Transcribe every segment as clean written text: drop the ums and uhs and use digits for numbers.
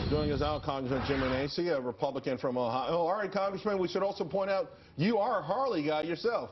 Joining us now, Congressman Jim Renacci, a Republican from Ohio. All right, Congressman, we should also point out you are a Harley guy yourself.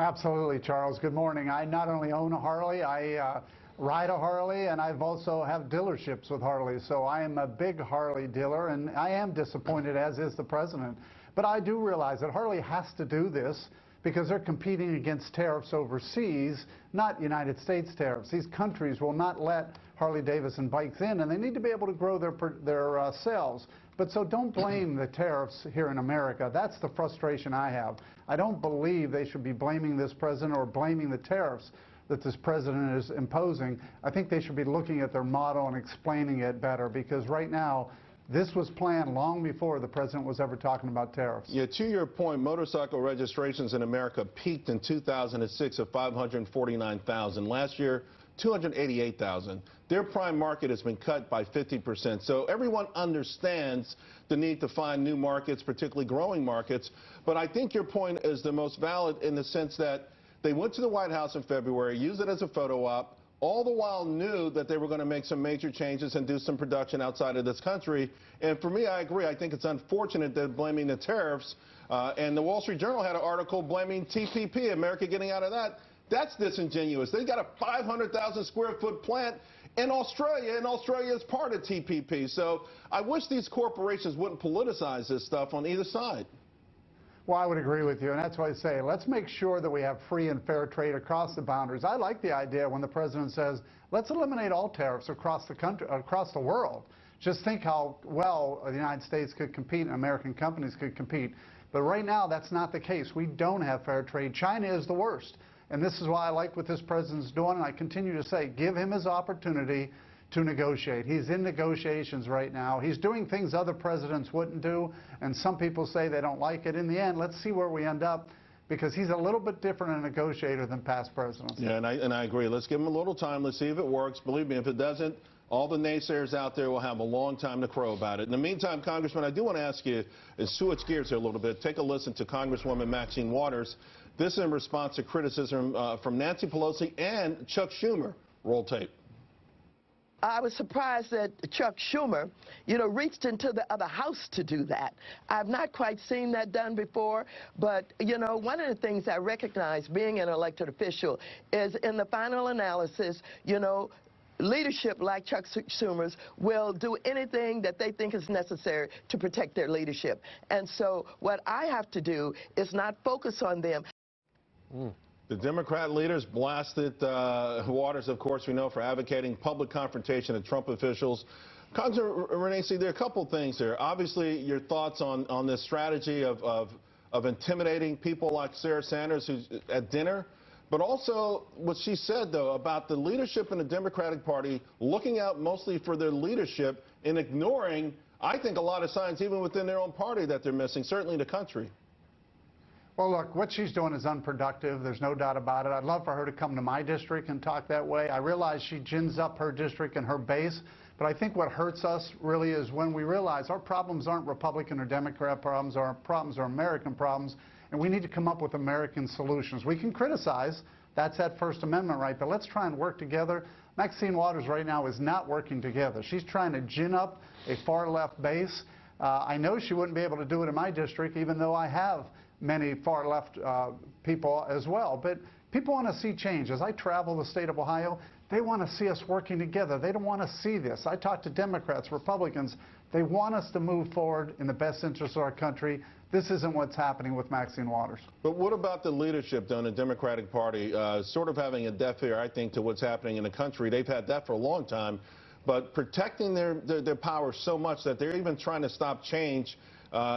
Absolutely, Charles. Good morning. I not only own a Harley, I ride a Harley, and I've also have dealerships with Harley. So I am a big Harley dealer, and I am disappointed, as is the president. But I do realize that Harley has to do this because they're competing against tariffs overseas, not United States tariffs. These countries will not let Harley-Davidson bikes in, and they need to be able to grow their sales. But so don't blame the tariffs here in America. That's the frustration I have. I don't believe they should be blaming this president or blaming the tariffs that this president is imposing. I think they should be looking at their model and explaining it better, because right now, this was planned long before the president was ever talking about tariffs. Yeah, to your point, motorcycle registrations in America peaked in 2006 at 549,000. Last year, 288,000. Their prime market has been cut by 50%. So everyone understands the need to find new markets, particularly growing markets. But I think your point is the most valid in the sense that they went to the White House in February, used it as a photo op, all the while knew that they were going to make some major changes and do some production outside of this country. And for me, I agree. I think it's unfortunate they're blaming the tariffs. And the Wall Street Journal had an article blaming TPP, America getting out of that. That's disingenuous. They got a 500,000 square foot plant in Australia, and Australia is part of TPP. So I wish these corporations wouldn't politicize this stuff on either side. Well, I would agree with you, and that's why I say let's make sure that we have free and fair trade across the boundaries. I like the idea when the president says, let's eliminate all tariffs across the country, across the world. Just think how well the United States could compete and American companies could compete. But right now, that's not the case. We don't have fair trade. China is the worst. And this is why I like what this president's doing, and I continue to say, give him his opportunity to negotiate. He's in negotiations right now. He's doing things other presidents wouldn't do, and some people say they don't like it. In the end, let's see where we end up, because he's a little bit different a negotiator than past presidents. Yeah, and I agree. Let's give him a little time. Let's see if it works. Believe me, if it doesn't, all the naysayers out there will have a long time to crow about it. In the meantime, Congressman, I do want to ask you, and switch gears here a little bit, take a listen to Congresswoman Maxine Waters. This in response to criticism from Nancy Pelosi and Chuck Schumer. Roll tape. I was surprised that Chuck Schumer, reached into the other house to do that. I've not quite seen that done before, but, one of the things I recognize being an elected official is in the final analysis, leadership like Chuck Schumer's will do anything that they think is necessary to protect their leadership. And so what I have to do is not focus on them. The Democrat leaders blasted Waters, of course, we know, for advocating public confrontation of Trump officials. Congressman Renacci, there are a couple things there. Obviously, your thoughts on this strategy of intimidating people like Sarah Sanders who's at dinner, but also what she said, though, about the leadership in the Democratic Party looking out mostly for their leadership and ignoring, I think, a lot of signs even within their own party that they're missing, certainly the country. Well, look, what she's doing is unproductive. There's no doubt about it. I'd love for her to come to my district and talk that way. I realize she gins up her district and her base, but I think what hurts us really is when we realize our problems aren't Republican or Democrat problems. Our problems are American problems, and we need to come up with American solutions. We can criticize. That's that First Amendment right, but let's try and work together. Maxine Waters right now is not working together. She's trying to gin up a far-left base. I know she wouldn't be able to do it in my district, even though I have many far-left people as well. But people want to see change. As I travel the state of Ohio, they want to see us working together. They don't want to see this. I talk to Democrats, Republicans. They want us to move forward in the best interest of our country. This isn't what's happening with Maxine Waters. But what about the leadership, though, in the Democratic Party, sort of having a deaf ear, I think, to what's happening in the country? They've had that for a long time, but protecting their power so much that they're even trying to stop change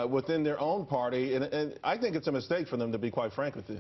within their own party, and I think it's a mistake for them, to be quite frank with you.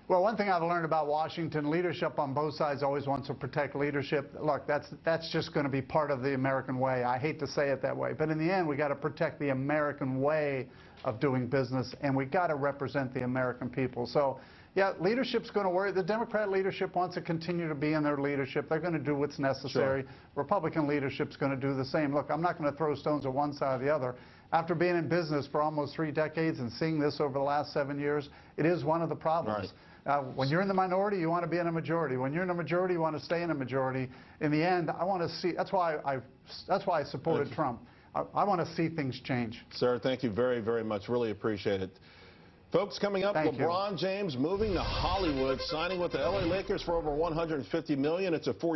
Well, one thing I've learned about Washington, leadership on both sides always wants to protect leadership. Look, that's just going to be part of the American way. I hate to say it that way, but in the end, we got to protect the American way of doing business, and we got to represent the American people. So, yeah, leadership's going to worry. The Democrat leadership wants to continue to be in their leadership. They're going to do what's necessary. Sure. Republican leadership's going to do the same. Look, I'm not going to throw stones at one side or the other. After being in business for almost 3 decades and seeing this over the last 7 years, it is one of the problems. Right. When you're in the minority, you want to be in a majority. When you're in a majority, you want to stay in a majority. In the end, I want to see. That's why I supported Trump. I want to see things change. Sir, thank you very, very much. Really appreciate it. Folks, coming up, LeBron James moving to Hollywood, signing with the LA Lakers for over $150 million. It's a 4-year